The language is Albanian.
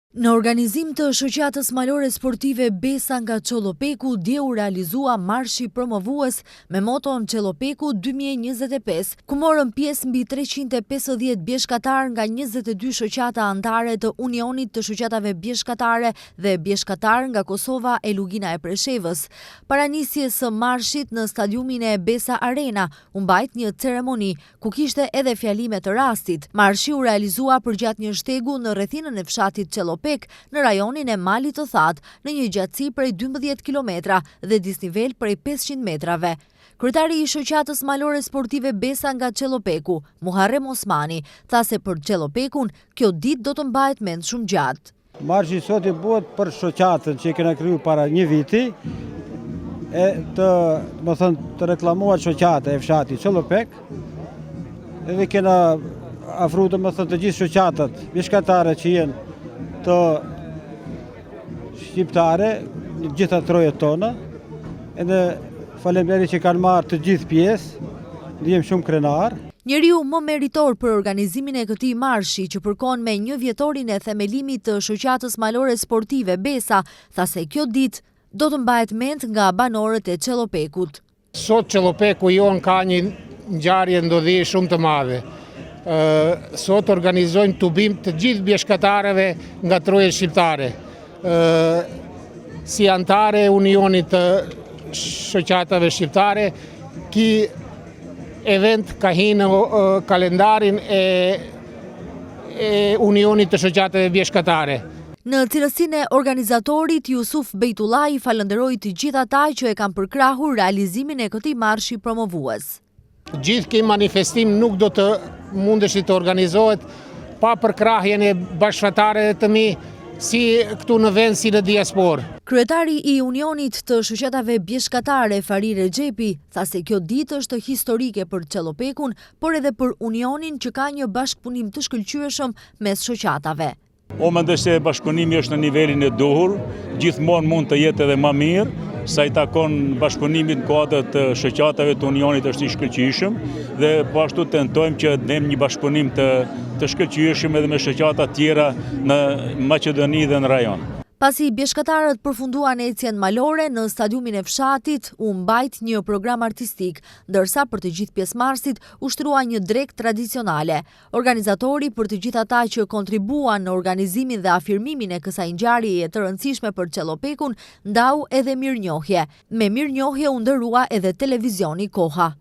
Në organizim të shoqatës malore sportive Besa nga Çollopeku, dje u realizua marshi promovues me moton Çollopeku 2025, ku morën pjesë mbi 350 bjeshkatar nga 22 shoqata anëtare të Unionit të Shoqatave Bjeshkatare dhe bjeshkatar nga Kosova e Lugina e Preshevës. Para nisjes së marshit në stadiumin e Besa Arena, u mbajt një ceremoni ku kishte edhe fjalime të rastit. Marshi u realizua përgjatë një shtegu në rrethinën e fshatit Çollopeku në rajonin e Malit të Thatë, në një gjatësi prej 12 kilometra dhe disnivel prej 500 metrave. Kryetari i shoqatës malore sportive Besa nga Çollopeku, Muharrem Osmani, tha se për Çollopekun kjo ditë do të mbahet mend shumë gjatë. Marshi sot i bëhet për shoqatën që kena kriju para një viti, të reklamuar shoqata e fshatit Çollopek, edhe kena afru të gjithë shoqatat bjeshkatare që jenë të shqiptare, gjitha trojet tona, edhe faleminderit që kanë marrë të gjithë pjesë, ndihem shumë krenar. Njeriu më meritor për organizimin e këtij marshi, që përkon me 1 vjetorin e themelimit të shoqatës malore sportive Besa, tha se kjo ditë do të mbahet mend nga banorët e Çollopekut. Sot Çollopeku jon ka një ngjarje ndodhi shumë të madhe. Sot organizojmë tubim të gjithë bjeshkatarëve nga trojet shqiptare. Si antare e Unionit të Shoqatave Shqiptare, ky event ka hyrë në kalendarin e Unionit të Shoqatave Bjeshkatare. Në cilësinë e organizatorit, Jusuf Bejtullai falenderoi të gjithë ata që e kanë përkrahur realizimin e këtij marshi promovues. Gjithë ky manifestim nuk do të mundesh të organizohet pa përkrahjen e bashkëtarëve të mi, si këtu në vend si në diasporë. Kryetari i Unionit të Shoqatave Bjeshkatare, Fari Rexhepi, tha se kjo ditë është historike për Çollopekun, por edhe për Unionin që ka një bashkëpunim të shkëlqyeshëm mes shoqatave. Mendoj se bashkëpunimi është në nivelin e duhur, gjithmonë mund të jetë edhe më mirë, sa i takon bashkëpunimit në kuadër të shoqatave të Unionit është i shkëlqyeshëm dhe po ashtu tentojmë që të një bashkëpunim të shkëlqyeshëm edhe me shoqata tjera në Maqedoni dhe në rajon. Pasi bjeshkatarët përfunduan ecjen malore në stadiumin e fshatit, u mbajt një program artistik, ndërsa për të gjithë pjesëmarrësit u shtrua një drekë tradicionale. Organizatori, për të gjithë ata që kontribuan në organizimin dhe afirmimin e kësaj ngjarjeje të rëndësishme për Çollopekun, ndau edhe mirënjohje. Me mirënjohje u ndërrua edhe televizioni Koha.